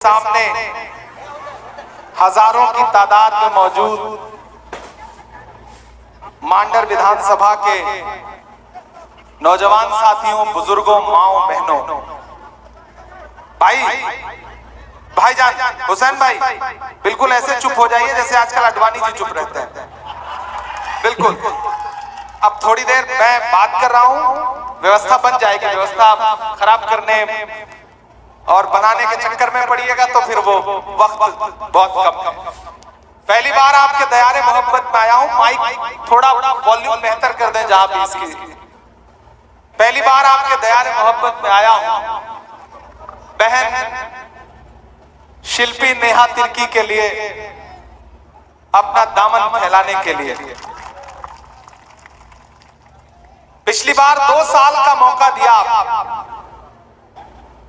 सामने हजारों की तादाद में मौजूद मांडर विधानसभा के नौजवान साथियों, बुजुर्गों, माओ, बहनों, भाईजान, हुसैन भाई, बिल्कुल ऐसे चुप हो जाइए जैसे आजकल अडवाणी जी चुप रहते हैं। बिल्कुल, अब थोड़ी देर मैं बात कर रहा हूं, व्यवस्था बन जाएगी। व्यवस्था खराब करने और बनाने के चक्कर में पड़िएगा तो फिर वो वक्त बहुत कम। पहली बार आपके दयारे मोहब्बत में आया हूं, माइक थोड़ा वॉल्यूम बेहतर कर दें जहां भी इसकी। पहली बार आपके दयारे मोहब्बत में आया हूं बहन शिल्पी नेहा तिर्की के लिए, अपना दामन फैलाने के लिए। पिछली बार 2 साल का मौका दिया,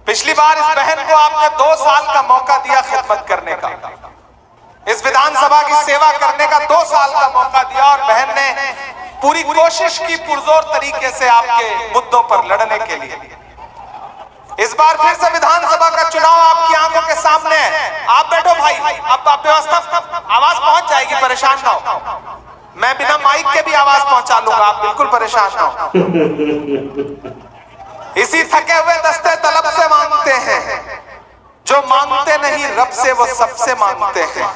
पिछली बार इस बहन को आपने 2 साल का मौका दिया खिदमत करने का, इस विधानसभा की सेवा करने का 2 साल का मौका दिया और बहन ने पूरी कोशिश की पुरजोर तरीके से आपके मुद्दों पर लड़ने के लिए। इस बार फिर से विधानसभा का चुनाव आपकी आंखों के सामने है। आप बैठो भाई, अब व्यवस्था आवाज पहुंच जाएगी, परेशान ना हो। मैं बिना माइक के भी आवाज पहुंचा लूंगा, आप बिल्कुल परेशान ना हो। इसी थके हुए दस्ते तलब से मांगते हैं, जो मांगते नहीं रब से वो सबसे मांगते हैं।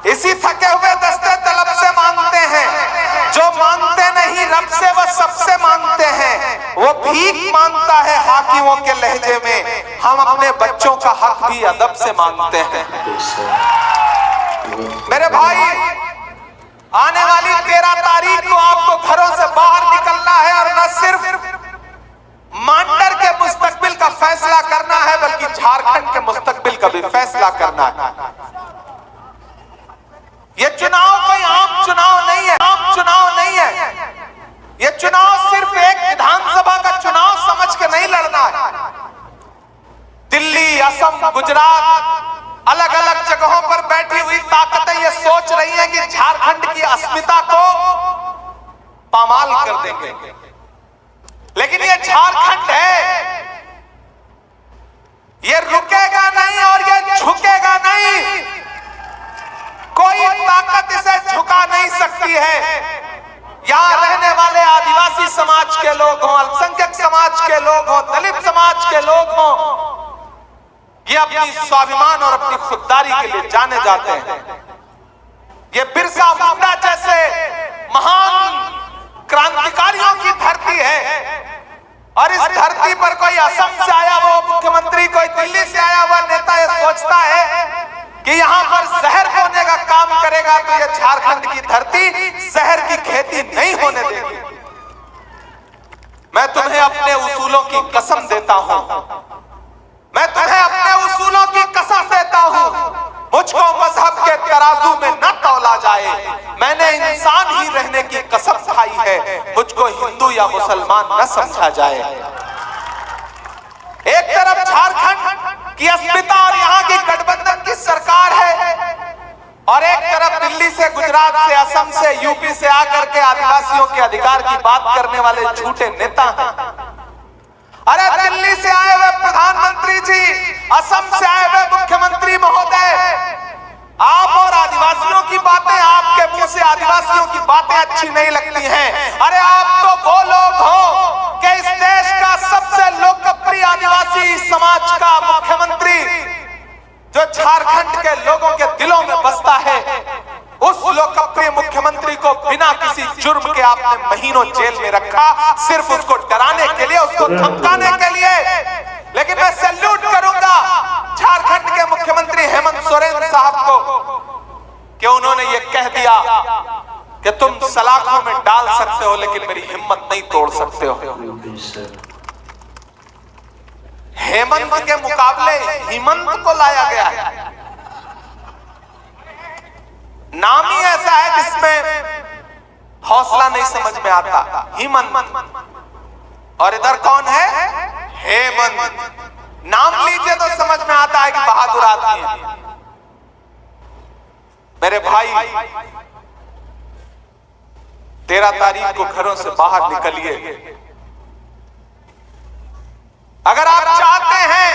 इसी थके हुए दस्ते तलब से मांगते हैं, जो मांगते नहीं रब से वो सबसे मांगते हैं। वो भीख मांगता है हाकिमों के लहजे में, हम अपने बच्चों का हक भी अदब से मांगते हैं। मेरे भाई, आने वाली 13 तारीख को आपको घरों से बाहर निकलना है और न सिर्फ मांडर के मुस्तकबिल का फैसला करना है, बल्कि झारखंड के मुस्तकबिल का भी फैसला करना है। ये चुनाव कोई आम चुनाव नहीं है, आम चुनाव नहीं है। ये चुनाव सिर्फ एक विधानसभा का चुनाव समझ के नहीं लड़ना है। दिल्ली, असम, गुजरात, अलग अलग जगहों पर बैठी हुई ताकतें ये सोच रही हैं कि झारखंड की अस्मिता को पामाल कर देंगे, लेकिन ये झारखंड है, ये रुकेगा नहीं और ये झुकेगा नहीं। कोई ताकत इसे झुका नहीं सकती है। यहां रहने वाले आदिवासी समाज के लोग हों, अल्पसंख्यक समाज के लोग हों, दलित समाज के लोग हों, ये अपनी स्वाभिमान और अपनी खुददारी के लिए जाने जाते हैं। ये बिरसा मुंडा जैसे महान क्रांतिकारियों की धरती है, और इस धरती पर कोई असम से आया हुआ मुख्यमंत्री, कोई दिल्ली से आया हुआ नेता ये सोचता है कि यहां पर जहर बोने का काम करेगा तो ये झारखंड की धरती जहर की खेती नहीं होने देगी। मैं तुम्हें अपने उसूलों की कसम देता हूं, मैं तुम्हें अपने उसूलों की कसम देता हूं। मुझको मजहब के तराजू में न तौला जाए, मैंने इंसान ही रहने की कसम खाई है, मुझको हिंदू या मुसलमान न समझा जाए। एक तरफ झारखंड की अस्मिता और यहाँ की गठबंधन की सरकार है, और एक तरफ दिल्ली से, गुजरात से, असम से, यूपी से आकर के आदिवासियों के अधिकार की बात करने वाले झूठे नेता हैं। अरे दिल्ली से आए हुए प्रधानमंत्री जी, असम से आए हुए मुख्यमंत्री महोदय, आप और आदिवासियों की बातें, आपके मुंह से आदिवासियों की बातें अच्छी नहीं लगती हैं। अरे आप तो वो लोग हो कि इस देश का सबसे लोकप्रिय आदिवासी समाज का मुख्यमंत्री, जो झारखंड के लोगों के दिलों में बसता है, उस लोकप्रिय मुख्यमंत्री को बिना किसी जुर्म के आपने महीनों जेल में रखा, सिर्फ उसको डराने के लिए, उसको धमकाने के लिए। लेकिन मैं सैल्यूट करूंगा झारखंड के मुख्यमंत्री हेमंत सोरेन साहब को कि उन्होंने ये कह दिया कि तुम सलाखों में डाल सकते हो लेकिन मेरी हिम्मत नहीं तोड़ सकते हो। हेमंत के मुकाबले हिमंत को लाया गया है। नाम ही ऐसा है जिसमें हौसला नहीं समझ में आता, हिमंत। और इधर कौन है? हेमंत। नाम लीजिए तो समझ में आता है कि बहादुर आदमी है। मेरे भाई, 13 तारीख को घरों से बाहर निकलिए। अगर आप चाहते हैं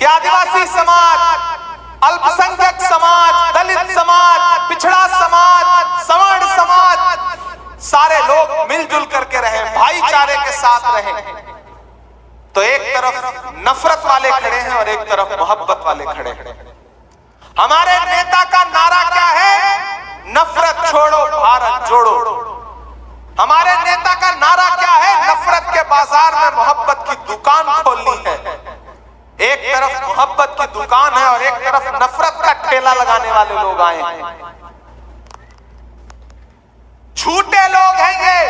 कि आदिवासी समाज, अल्पसंख्यक समाज, दलित समाज, पिछड़ा समाज, सवर्ण समाज, सारे लोग मिलजुल करके रहे, भाईचारे के साथ रहे। तो एक तरफ नफरत वाले खड़े हैं और एक तरफ मोहब्बत वाले खड़े हैं। हमारे नेता का नारा क्या है? नफरत छोड़ो, भारत जोड़ो। हमारे नेता का नारा क्या है? नफरत के बाजार में मोहब्बत की दुकान खोलनी है। एक तरफ मोहब्बत की दुकान है और एक तरफ नफरत का ठेला लगाने वाले लोग आए हैं। झूठे लोग हैं ये,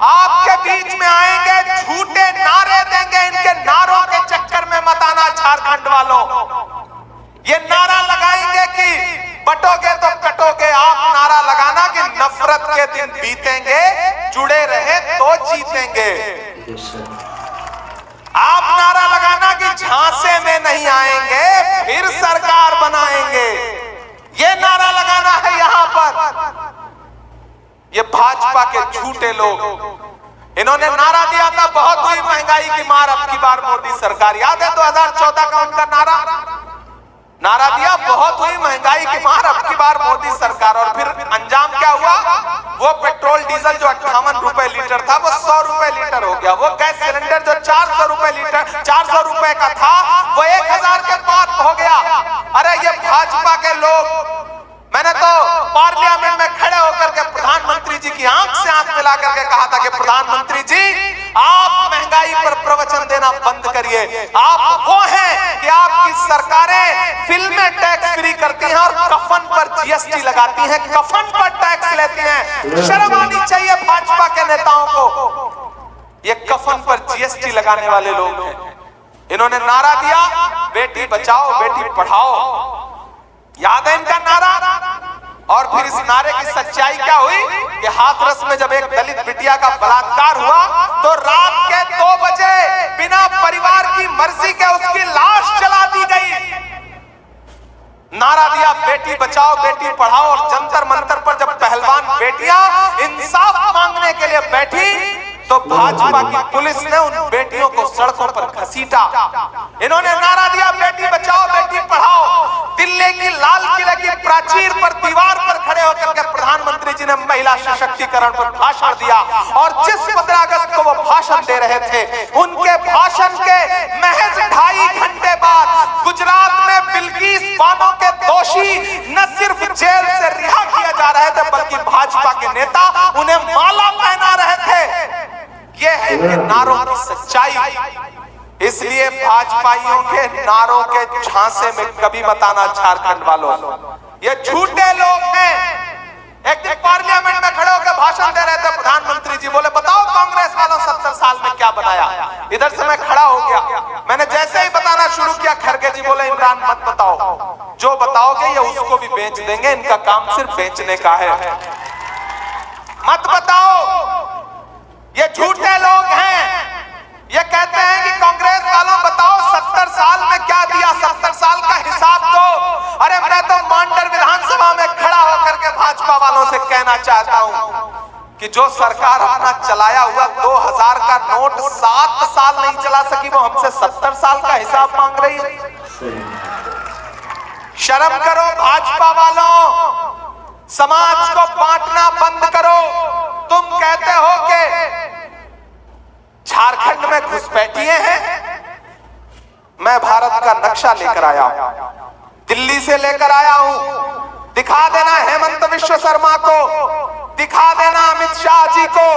आपके बीच में आएंगे, झूठे नारे देंगे। इनके नारों के चक्कर में मत आना झारखंड वालों। ये नारा लगाएंगे कि बटोगे तो कटोगे, आप नारा लगाना कि नफरत के दिन बीतेंगे, जुड़े रहे तो जीतेंगे। आप नारा लगाना कि झांसे में नहीं आएंगे, फिर सरकार बनाएंगे। ये नारा लगाना है यहां पर। ये भाजपा के झूठे लोग, इन्होंने नारा दिया था बहुत हुई महंगाई की मार, अब की बार मोदी सरकार। याद है 2014 का उनका नारा दिया, बहुत हुई महंगाई की मार, अब की बार मोदी सरकार। और फिर अंजाम क्या हुआ? वो पेट्रोल डीजल जो 58 रुपए लीटर था वो 100 रुपए लीटर हो गया। वो गैस सिलेंडर जो 400 रुपए लीटर, 400 रुपए का था, वो 1000 के पार हो गया। अरे ये भाजपा के लोग, मैंने तो पार्लियामेंट में खड़े होकर के प्रधानमंत्री जी की आंख से आंख मिला करके कहा था कि प्रधानमंत्री जी, आप महंगाई पर प्रवचन देना बंद करिए। आप वो हैं कि आपकी सरकारें फिल्में टैक्स फ्री करती हैं और कफन पर जीएसटी लगाती हैं, कफन पर टैक्स लेती हैं। शर्म आनी चाहिए भाजपा के नेताओं को। ये कफन पर जीएसटी लगाने वाले लोग हैं। इन्होंने नारा दिया बेटी बचाओ बेटी पढ़ाओ, याद है इनका नारा? और फिर इस नारे की सच्चाई क्या हुई कि हाथरस में जब एक दलित बिटिया का बलात्कार हुआ तो रात के 2 बजे बिना परिवार की मर्जी के उसकी लाश जला दी गई। नारा दिया बेटी बचाओ बेटी पढ़ाओ, और जंतर मंतर पर जब पहलवान बेटियां इंसाफ मांगने के लिए बैठी तो भाजपा की पुलिस ने उन बेटियों को सड़कों पर घसीटा। इन्होंने नारा दिया बेटी बचाओ बेटी पढ़ाओ। दिल्ली की लाल किले की प्राचीर पर, दीवार पर खड़े होकर के प्रधानमंत्री जी ने महिला सशक्तिकरण पर भाषण दिया। और जिस 15 अगस्त को वो भाषण दे रहे थे, उनके भाषण के महज 2.5 घंटे बाद गुजरात में बिल्किस बानो के दोषी न सिर्फ जेल से रिहा किया जा रहे थे, बल्कि भाजपा के नेता उन्हें माला पहना रहे थे। ये है इनके नारों की सच्चाई। इसलिए भाजपाइयों के नारों के झांसे में कभी मत आना झारखंड वालों। ये झूठे लोग हैं। एक दिन पार्लियामेंट में खड़े होकर भाषण दे रहे थे प्रधानमंत्री जी, बोले बताओ कांग्रेस वालों 70 साल में क्या बनाया। इधर से मैं खड़ा हो गया, मैंने जैसे ही बताना शुरू किया, खड़गे जी बोले इमरान मत बताओ, जो बताओगे ये उसको भी बेच देंगे, इनका काम सिर्फ बेचने का है, मत बताओ। ये झूठे लोग हैं। ये कहते हैं कि कांग्रेस वालों बताओ 70 साल में क्या दिया, 70 साल का हिसाब दो। अरे मैं तो मांडर विधानसभा में खड़ा होकर के भाजपा वालों से कहना चाहता हूं कि जो सरकार अपना चलाया हुआ 2000 का नोट 7 साल नहीं चला सकी, वो हमसे 70 साल का हिसाब मांग रही है। शर्म करो भाजपा वालों, समाज को बांटना बंद करो। तुम कहते हो कि झारखंड में घुसपैठिए हैं, मैं भारत का नक्शा लेकर आया हूं, दिल्ली से लेकर आया हूं। दिखा देना हेमंत विश्व शर्मा को, दिखा देना अमित शाह जी को,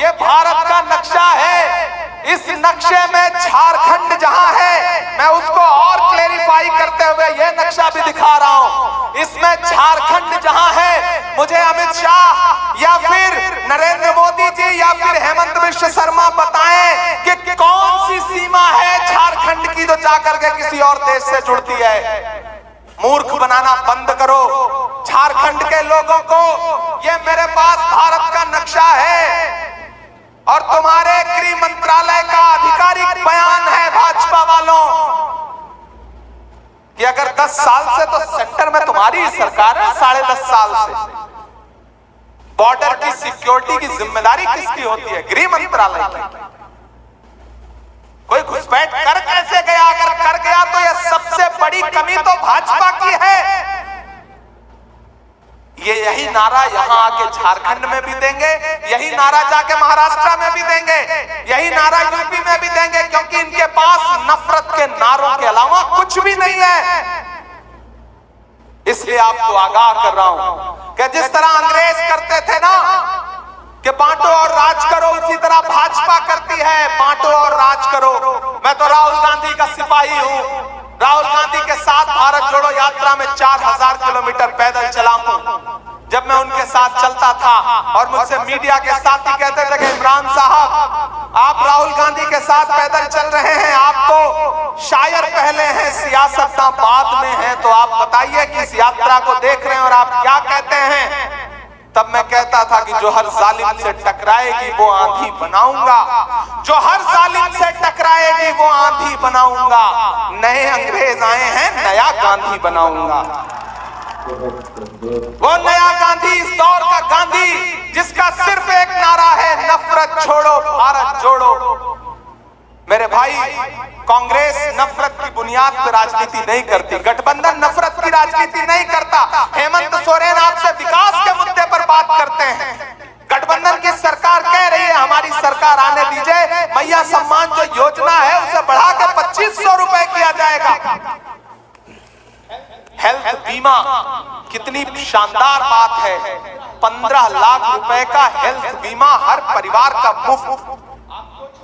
ये भारत का नक्शा है। इस नक्शे में झारखंड जहां है, मैं उसको और क्लेरिफाई करते हुए ये नक्शा भी दिखा रहा हूं। इसमें झारखंड जहां है, मुझे अमित शाह या फिर नरेंद्र मोदी जी या फिर हेमंत विश्व शर्मा बताएं कि कौन सी सीमा है झारखंड की जो जाकर के किसी और देश से जुड़ती है। मूर्ख बनाना बंद करो झारखंड के लोगों को। ये मेरे पास भारत का नक्शा है और तुम्हारे गृह मंत्रालय का आधिकारिक बयान है भाजपा वालों कि अगर 10 साल से तो सेंटर में तुम्हारी ही सरकार है, 10.5 साल से बॉर्डर की सिक्योरिटी की जिम्मेदारी किसकी होती है? गृह मंत्रालय की। कोई घुसपैठ कर कैसे गया? अगर कर गया तो यह सबसे बड़ी कमी तो भाजपा की है। ये यही नारा यहां आके झारखंड में भी देंगे, यही नारा जाके महाराष्ट्र में भी देंगे, यही नारा यूपी में भी देंगे, क्योंकि इनके पास नफरत के नारों के अलावा कुछ भी नहीं है। इसलिए आपको आगाह कर रहा हूं कि जिस तरह अंग्रेज करते थे ना कि बांटो और राज करो, उसी तरह भाजपा करती है बांटो और राज करो। मैं तो राहुल गांधी का सिपाही हूं। राहुल गांधी के साथ भारत जोड़ो यात्रा में 4000 किलोमीटर पैदल चला हूं। जब मैं उनके साथ चलता था और मुझसे मीडिया के साथी कहते थे कि इमरान साहब आप राहुल गांधी के साथ पैदल चल रहे हैं, आप तो शायर पहले हैं, सियासतदान बाद में हैं, तो आप बताइए कि इस यात्रा को देख रहे हैं और आप क्या कहते हैं? तब मैं कहता था कि जो हर जालिम से टकराएगी वो आंधी बनाऊंगा, जो हर जालिम से टकराएगी वो आंधी बनाऊंगा। नए अंग्रेज आए हैं, नया गांधी बनाऊंगा। वो नया गांधी, इस दौर का गांधी जिसका सिर्फ एक नारा है, नफरत छोड़ो भारत जोड़ो। मेरे भाई, कांग्रेस नफरत की बुनियाद पर राजनीति नहीं करती, गठबंधन नफरत की राजनीति नहीं करता। हेमंत सोरेन आपसे विकास के मुद्दे पर बात करते हैं। गठबंधन की सरकार कह रही है हमारी सरकार आने दीजिए, मैया सम्मान जो योजना है उसे बढ़ा के 2500 रुपए किया जाएगा। हेल्थ बीमा कितनी शानदार बात है, 15 लाख रुपए का हेल्थ बीमा हर परिवार का मुफ्त।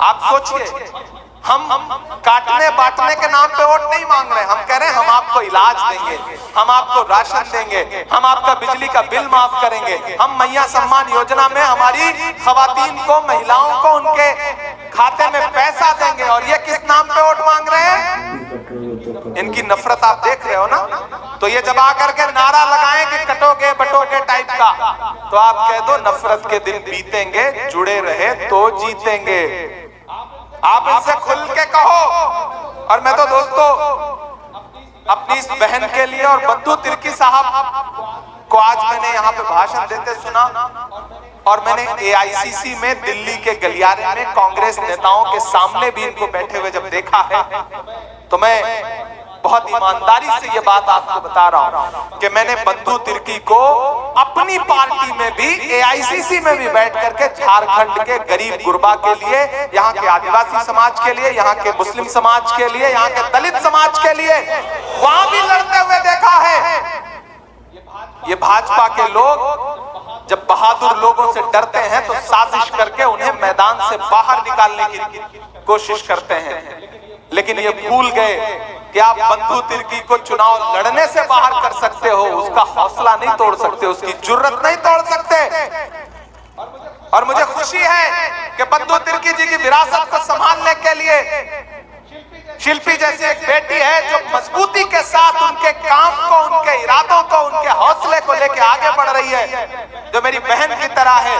आप सोचिए, हम काटने बांटने के नाम पे वोट नहीं मांग रहे, हम कह रहे हैं हम आपको इलाज देंगे, हम आपको राशन देंगे, हम आपका बिजली का बिल माफ करेंगे, हम मैया सम्मान योजना में हमारी खवातीन को, महिलाओं को उनके खाते में पैसा देंगे। और ये किस नाम पे वोट मांग रहे हैं? इनकी नफरत आप देख रहे हो ना। तो ये जब आकर के नारा लगाएं कि कटोगे बटोगे टाइप का, तो आप कह दो नफरत के दिन बीतेंगे, जुड़े रहे तो जीतेंगे। आप इनसे खुल के कहो। और मैं तो दोस्तों अपनी इस बहन के लिए और बंधु तिर्की साहब को आज मैंने यहाँ पे भाषण देते सुना, और मैंने एआईसीसी में दिल्ली के गलियारे में कांग्रेस नेताओं के सामने भी इनको बैठे हुए जब देखा है, तो मैं बहुत ईमानदारी से ये बात आपको बता रहा हूं कि मैंने बंधु तिर्की को अपनी पार्टी में भी, एआईसीसी में भी बैठ करके झारखंड के गरीब गुरबा के लिए, यहाँ के आदिवासी समाज के लिए, यहाँ के मुस्लिम समाज के लिए, यहाँ के दलित समाज के लिए वहां भी लड़ते हुए देखा है। ये भाजपा के लोग जब बहादुर लोगों से डरते हैं तो साजिश करके उन्हें मैदान से बाहर निकालने की कोशिश करते हैं, लेकिन ये भूल गए कि आप बंधु तिर्की को चुनाव लड़ने से बाहर कर सकते हो, उसका हौसला नहीं तोड़ सकते, उसकी जुर्रत नहीं तोड़ सकते। और मुझे खुशी है कि बंधु तिर्की जी की विरासत को संभालने के लिए शिल्पी जैसी एक बेटी है जो मजबूती के साथ उनके काम को, उनके इरादों को, उनके हौसले को लेकर आगे बढ़ रही है, जो मेरी बहन की तरह है।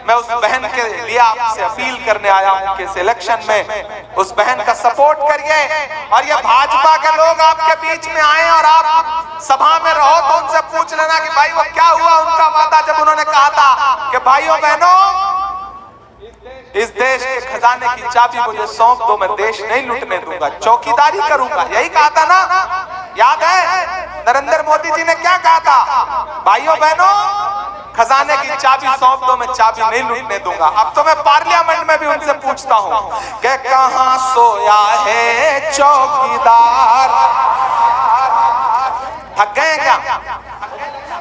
मैं उस बहन के लिए आपसे अपील करने आया हूं कि इस इलेक्शन में उस बहन का सपोर्ट करिए। और ये भाजपा के लोग आपके बीच में आए और आप सभा में रहो तो उनसे पूछ लेना कि भाई वो क्या हुआ उनका वादा जब उन्होंने कहा था कि भाइयों बहनों इस देश के खजाने की चाबी मुझे सौंप दो, मैं देश नहीं लूटने दूंगा, चौकीदारी करूंगा। यही कहा था ना, याद है नरेंद्र मोदी जी ने क्या कहा था? भाइयों बहनों खजाने की चाबी सौंप दो, मैं चाबी नहीं लूटने दूंगा। अब तो मैं पार्लियामेंट में भी उनसे पूछता हूं कि कहां सोया है चौकीदार? थक गए क्या?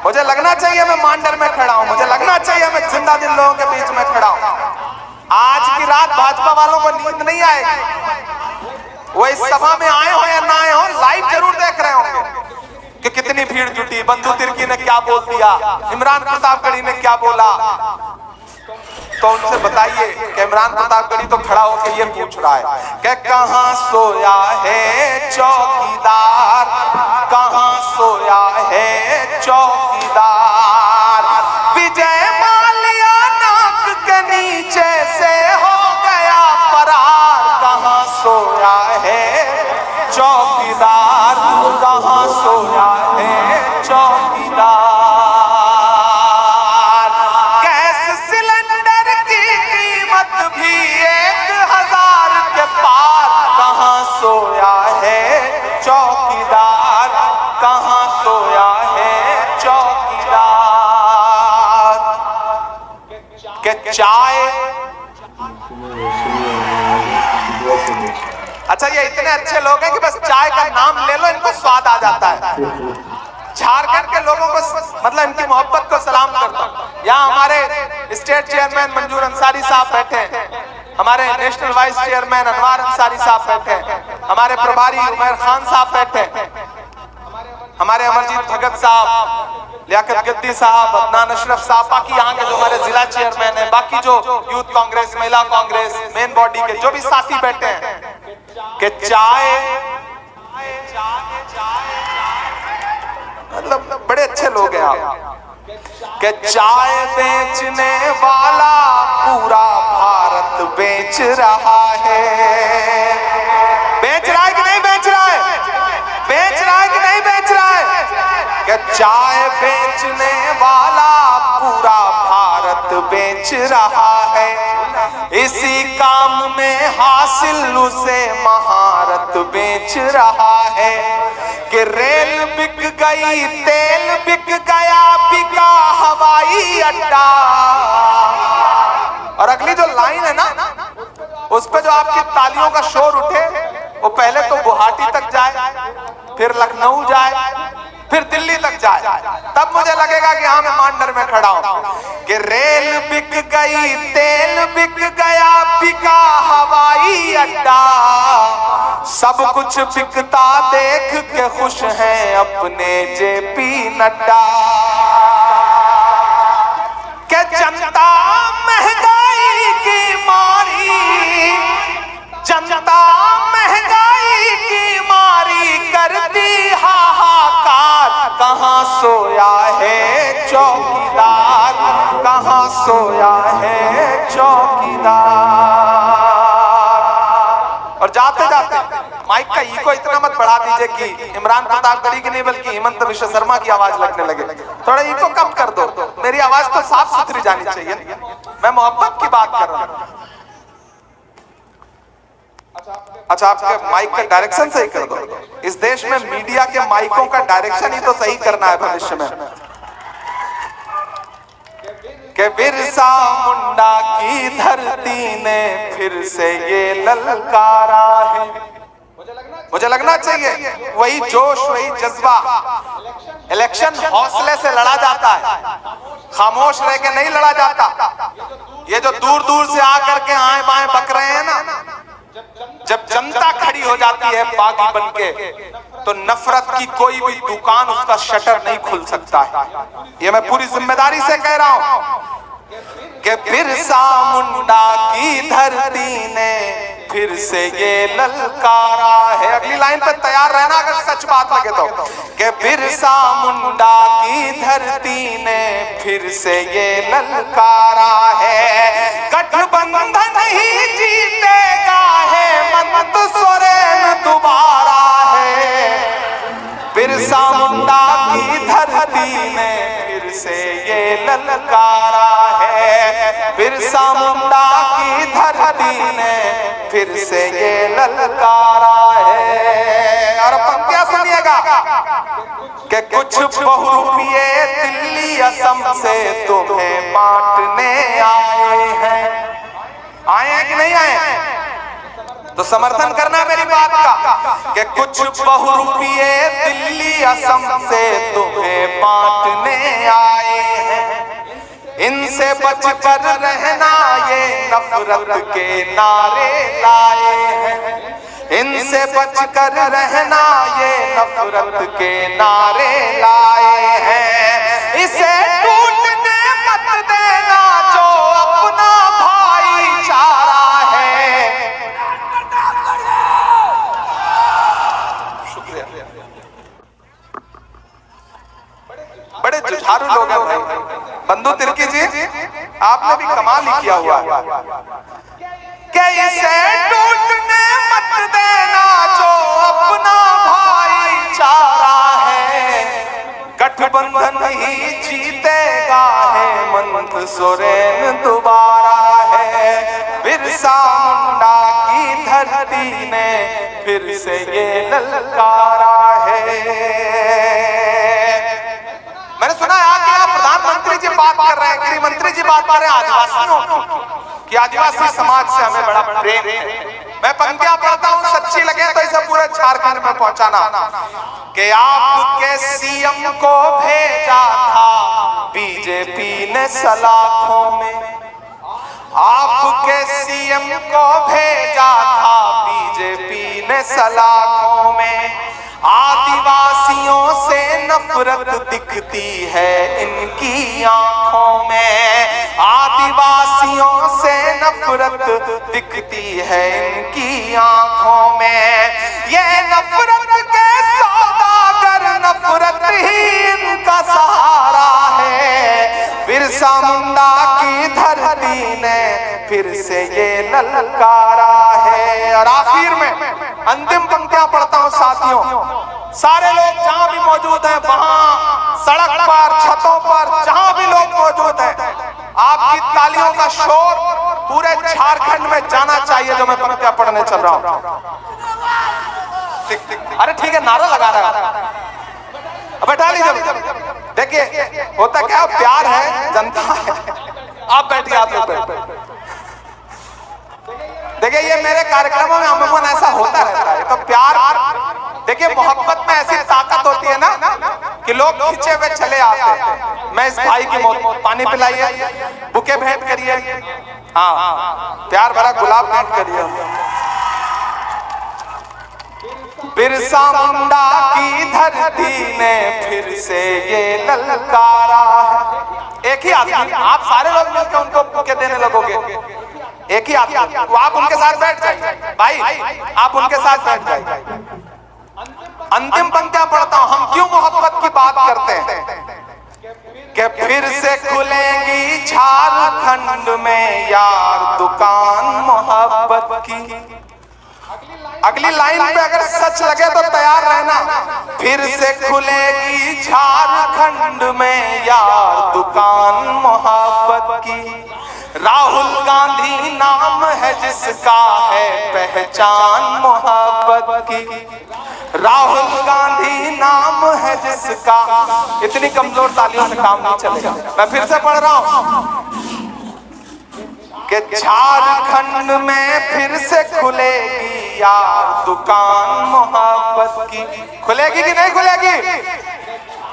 मुझे लगना चाहिए मैं मांडर में खड़ा हूं, मुझे लगना चाहिए मैं जिंदा दिल लोगों के बीच में खड़ा हूं। आज की रात भाजपा वालों को नींद नहीं आएगी। वो इस सभा में आए हो या ना आए हो, लाइव जरूर देख रहे होंगे कि कितनी भीड़ जुटी, बंधु तिर्की ने क्या बोल दिया, इमरान प्रतापगढ़ी ने क्या बोला। तो उनसे बताइए कि इमरान प्रतापगढ़ी तो खड़ा होकर ये पूछ रहा है कि कहां सोया है चौकीदार, कहां सोया है चौकीदार। विजय माल्या नाक के नीचे से हो गया फरार, कहां सोया है चौकीदार, कहां सोया है चौकीदार। गैस सिलेंडर की कीमत भी 1000 के पार, चाय, अच्छा ये इतने अच्छे लोग हैं कि बस चाय का नाम ले लो इनको स्वाद आ जाता है। झारखंड के लोगों को मतलब इनकी मोहब्बत को सलाम करता हूँ। यहाँ हमारे स्टेट चेयरमैन मंजूर अंसारी साहब बैठे हैं, हमारे नेशनल वाइस चेयरमैन अनवार अंसारी साहब बैठे हैं, हमारे प्रभारी उमर खान साहब बैठे हैं, हमारे अमरजीत भगत साहब, लियाकत गद्दी साहब, अदनान अशरफ साहब, बाकी यहाँ के जो हमारे जिला चेयरमैन है, बाकी जो यूथ कांग्रेस, महिला कांग्रेस, मेन बॉडी के जो भी साथी बैठे हैं कि चाय मतलब बड़े अच्छे लोग हैं आप। कि चाय बेचने वाला पूरा भारत बेच रहा है। बेच रहा है कि नहीं बेच रहा है? बेच रहा है कि नहीं बेच रहा है? कि चाय बेचने वाला पूरा भारत बेच रहा है। इसी काम में हासिल उसे महारत बेच रहा है। कि रेल बिक गई, तेल बिक गया, बिका हवाई अड्डा। और अगली जो लाइन है ना, उस पे जो आपकी तालियों का शोर उठे, वो पहले तो गुवाहाटी तक जाए, फिर लखनऊ जाए, फिर दिल्ली तक जाए, तब मुझे लगेगा कि हाँ मैं मांडर में खड़ा हूं। कि रेल बिक गई, तेल बिक गया, बिका हवाई अड्डा। सब कुछ बिकता देख के खुश हैं अपने जेपी नड्डा। के जनता महंगाई की मारी, जनता महंगाई की मारी करती हाहाकार। कहाँ सोया है चौकीदार, कहाँ सोया है चौकीदार। और जाते जाते माइक का ईको इतना मत बढ़ा दीजिए कि इमरान प्रतापगढ़ी की नहीं बल्कि हेमंत विश्व शर्मा की आवाज लगने लगे। थोड़ा ईको कम कर दो, मेरी आवाज तो साफ सुथरी जानी चाहिए। मैं मोहब्बत की बात कर रहा हूं। अच्छा आपके माइक का डायरेक्शन सही कर दो। इस देश में मीडिया के माइकों का डायरेक्शन ही तो सही करना है भविष्य में। कि बिरसा मुंडा की धरती ने फिर से ये ललकारा है। मुझे लगना चाहिए वही जोश, वही जज्बा। इलेक्शन हौसले से लड़ा जाता है, खामोश रह के नहीं लड़ा जाता। ये जो दूर दूर से आकर के आए बाएं बक रहे हैं ना, जब जनता खड़ी हो जाती है बागी बनके, तो नफरत की कोई भी दुकान उसका शटर नहीं खुल सकता है। ये मैं पूरी जिम्मेदारी से कह रहा हूं कि बिरसा मुंडा की धरती ने फिर से ये ललकारा है। अगली लाइन पे तैयार रहना अगर सच बात लगे तो। कि बिरसा मुंडा की धरती ने फिर से ये ललकारा है। गठबंधन ही जीतेगा है, हेमंत सोरेन दोबारा है। बिरसा मुंडा की धरती ने फिर से ये ललकारा है। बिरसा मुंडा की धरती ने फिर से ये ललकारा है। और पंक्तियां सुनिएगा कि कुछ बहुरूपिये दिल्ली असम से तुम्हें बांटने आए हैं। आए हैं कि नहीं आए? तो समर्थन करना मेरी बात का कि कुछ बहुरूपिये दिल्ली असम से तुम्हें बांटने आए हैं। इनसे बचकर रहना ये नफरत के नारे लाए हैं। इनसे बचकर रहना ये नफरत के नारे लाए हैं। इसे टूटने मत देना जो अपना भाईचारा है। शुक्रिया। बड़े जुझारू लोग हैं भाई। बंधु तिर्की जी, आपने भी कमाल ही किया हुआ है। इसे टूटने मत देना जो अपना भाईचारा है। गठबंधन ही जीतेगा है, हेमंत सोरेन दोबारा है। बिरसा मुंडा की धरती ने फिर से ये ललकारा है। मैंने सुना है कि आप प्रधानमंत्री जी बात कर रहे हैं, गृह मंत्री जी बात करें आदिवासियों की कि आदिवासी समाज से हमें बड़ा प्रेम है। मैं पंक्तियां पढ़ता हूं, सच्ची लगे तो इसे पूरे झारखंड में पहुंचाना कि आपके सीएम को भेजा था बीजेपी ने सलाखों में, आपके सीएम को भेजा था बीजेपी ने सलाखों में। आदिवासियों से नफरत दिखती है इनकी आंखों में, आदिवासियों से नफरत दिखती है इनकी आंखों में। ये नफरत के सौदागर, नफरत ही इनका सहारा है। बिरसा मुंडा की धरती ने फिर से ये ललकारा है। और आखिर में अंतिम पंक्तियां पढ़ता हूं साथियों, सारे लोग जहां भी मौजूद हैं, वहां सड़क पर, छतों पर, जहां भी लोग मौजूद हैं, आपकी तालियों का शोर पूरे झारखंड में जाना चाहिए जो मैं पंक्तियां पढ़ने चल रहा हूं। अरे ठीक है, नारा लगा रहा है, बैठा लीजिए। देखिए होता क्या, प्यार है, जनता है। आप बैठिए, आप लोग बैठिए। देखिए ये मेरे कार्यक्रमों में अमूमन ऐसा होता रहता है, तो प्यार, देखिए मोहब्बत में ऐसी ताकत होती है ना कि लोग खींचे हुए चले आते हैं। मैं इस भाई की पानी पिलाइए, बुके भेंट करिए, हाँ प्यार भरा गुलाब भेंट करिए। बिरसा मुंडा की धरती ने फिर से ये ललकारा है। एक ही आदमी, आप सारे लोग मिलकर उनको बुके देने लगोगे, एक ही आदमी, तो आप उनके साथ बैठ जाइए भाई, आप उनके साथ बैठ जाइए। अंतिम पंक्तियां पढ़ता हूं। हम क्यों मोहब्बत की बात करते हैं कि फिर से खुलेंगी झारखंड में यार दुकान मोहब्बत की। अगली लाइन पे अगर सच लगे तो तैयार रहना। फिर से खुलेगी झारखंड में यार दुकान मोहब्बत की। राहुल गांधी नाम है जिसका है पहचान मोहब्बत की। राहुल गांधी नाम है जिसका। इतनी कमजोर तालियों से काम नहीं चलेगा। मैं फिर से पढ़ रहा हूं कि झारखंड में फिर से खुलेगी यार दुकान मोहब्बत की। खुलेगी कि नहीं खुलेगी?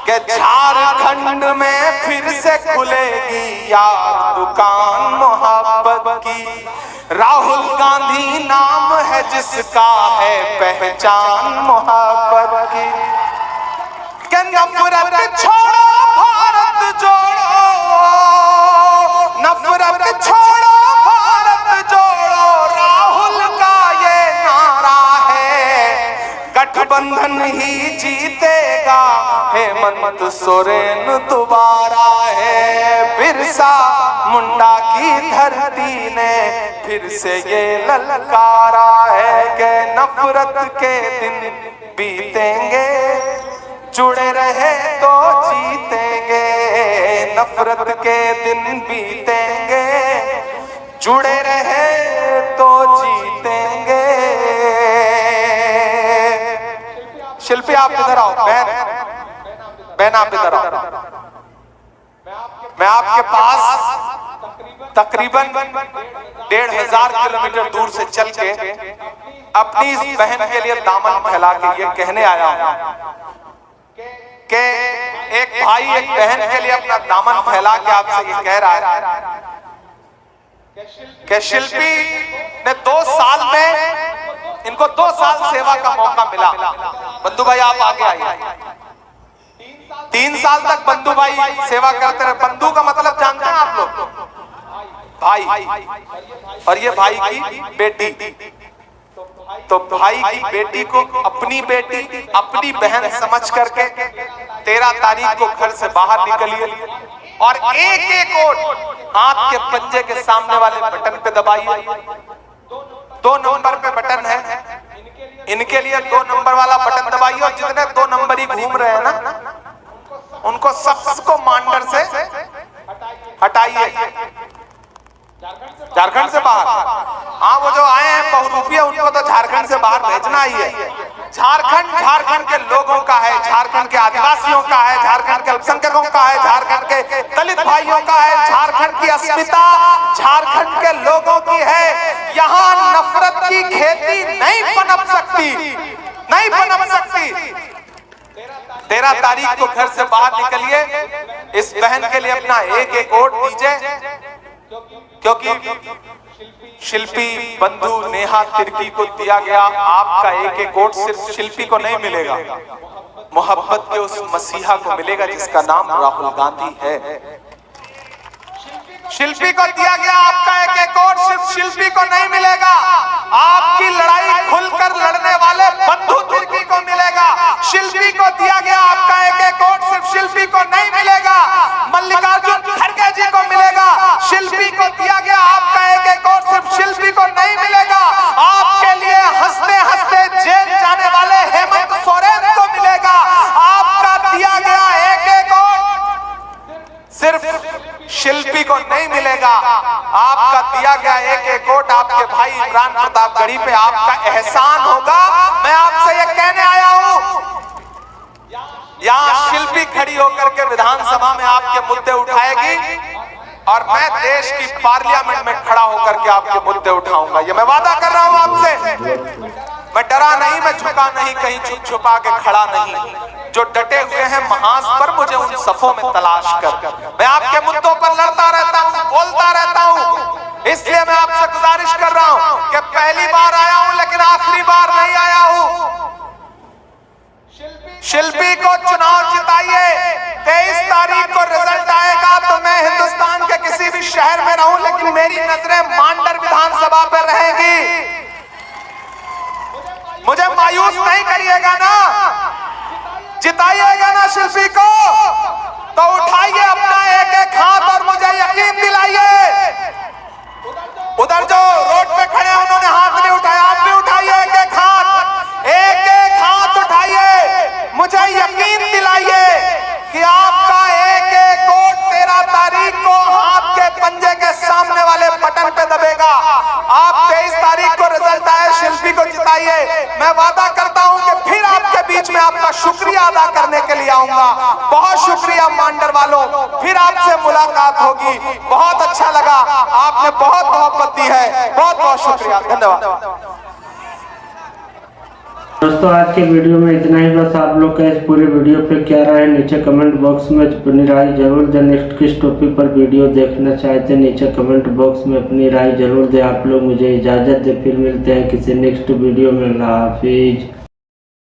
कि झारखंड में फिर से खुलेगी यार दुकान मोहब्बत की। राहुल गांधी नाम है जिसका है पहचान मोहब्बत की। कि नफरत छोड़ो भारत जोड़ो, नफरत छोड़ो भारत जोड़ो, राहुल का ये नारा है। गठबंधन ही जीतेगा, हेमंत सोरेन दोबारा है। बिरसा मुंडा की धरती ने फिर से ये ललकारा है कि नफरत के दिन बीतेंगे, जुड़े रहे तो जीतेंगे। नफरत के दिन बीतेंगे, जुड़े रहे तो जीतेंगे। शिल्पी आप इधर आओ, बहन आप इधर आओ। मैं आपके पास तकरीबन 1500 किलोमीटर दूर से चल के अपनी इस बहन के लिए दामन फैला के ये कहने आया हूं कि एक भाई एक बहन के लिए अपना दामन फैला के आपसे ये कह रहा है कि शिल्पी ने 2 साल में, इनको 2 साल सेवा का मौका मिला। बंधु भाई आप आगे आइए। 3 साल तक बंधु भाई सेवा करते रहे। बंधु का मतलब जानते हैं आप लोग? भाई। और ये भाई की बेटी। तो भाई की बेटी को अपनी बेटी, अपनी बहन समझ करके 13 तारीख को घर से बाहर निकलिए और एक वोट हाथ के पंजे के सामने वाले बटन पे दबाइए। 2 नंबर पे बटन है, इनके लिए 2 नंबर वाला बटन दबाइए। और जितने 2 नंबर ही घूम रहे हैं ना, उनको सबको मांडर से हटाइए, झारखंड से बाहर। हाँ वो जो आए हैं बहुरूपी, उनको तो झारखंड से बाहर भेजना ही है। झारखंड के लोगों का है, झारखंड के आदिवासियों का है, झारखंड के अल्पसंख्यकों का है, झारखंड के दलित भाइयों का है, झारखंड की अस्मिता झारखंड के लोगों की है। यहाँ नफरत की खेती नहीं पनप सकती, नहीं पनप सकती। 13 तारीख को घर से बाहर निकलिए, इस बहन के लिए अपना एक वोट दीजिए, क्योंकि शिल्पी बंधु नेहा तिर्की को दिया गया आपका एक वोट सिर्फ शिल्पी को नहीं मिलेगा, मोहब्बत के उस मसीहा को मिलेगा जिसका नाम राहुल गांधी है। शिल्पी को दिया गया आपका एक वोट सिर्फ शिल्पी को नहीं मिलेगा, आपकी लड़ाई खुलकर लड़ने वाले बंधु तिर्की को मिलेगा। शिल्पी को दिया गया आपका एक वोट सिर्फ शिल्पी को नहीं मिलेगा, मल्लिकार्जुन खड़गे जी को मिलेगा। शिल्पी को दिया गया आपका एक वोट सिर्फ शिल्पी को नहीं मिलेगा, आपके लिए हंसते हंसते जेल जाने वाले हेमंत सोरेन को मिलेगा। आपका दिया गया एक वोट सिर्फ शिल्पी को नहीं मिलेगा, आपका दिया गया एक वोट आपके भाई इमरान प्रतापगढ़ी पे आपका एहसान होगा। मैं आपसे ये कहने आया हूं, यहाँ शिल्पी खड़ी होकर के विधानसभा में आपके मुद्दे उठाएगी और मैं देश की पार्लियामेंट में खड़ा होकर के आपके मुद्दे उठाऊंगा। ये मैं वादा कर रहा हूं आपसे। मैं डरा नहीं, मैं झुका नहीं, कहीं छुप छुपा के खड़ा नहीं। जो डटे हुए हैं महाज पर, मुझे उन सफों में तलाश कर। मैं आपके मुद्दों पर लड़ता रहता हूं, बोलता रहता हूं। इसलिए मैं आपसे गुजारिश कर रहा हूं कि पहली बार आया हूं लेकिन आखिरी बार नहीं आया हूं। शिल्पी को चुनाव जिताइए। 23 तारीख को रिजल्ट आएगा तो मैं हिंदुस्तान के किसी भी शहर में रहूं लेकिन मेरी नजरें मांडर विधानसभा पर रहेंगी। मुझे मायूस नहीं करिएगा ना, जिताइएगा ना शिल्पी को, तो उठाइए अपना एक हाथ और मुझे यकीन दिलाइए। उधर जो रोड पे खड़े हैं उन्होंने हाथ नहीं उठाया, आप भी उठाइए एक हाथ, एक हाथ उठाइए। मुझे यकीन दिलाइए कि आपका एक वोट 13 तारीख को हाथ के पंजे के सामने वाले बटन पे दबेगा। आप 23 तारीख को रिजल्ट आए, शिल्पी को जिताइए। मैं वादा करता हूं कि फिर आपके बीच में आपका शुक्रिया अदा करने के लिए आऊंगा। बहुत शुक्रिया मांडर वालों, फिर आपसे मुलाकात होगी। बहुत अच्छा लगा, आपने बहुत मोहब्बत दी है, बहुत बहुत शुक्रिया, धन्यवाद। दोस्तों आज के वीडियो में इतना ही। बस आप लोग का इस पूरे वीडियो पे क्या राय है नीचे कमेंट बॉक्स में अपनी राय जरूर दें। नेक्स्ट किस टॉपिक पर वीडियो देखना चाहते हैं नीचे कमेंट बॉक्स में अपनी राय जरूर दें। आप लोग मुझे इजाज़त दें, फिर मिलते हैं किसी नेक्स्ट वीडियो में। अल्लाह हाफिज।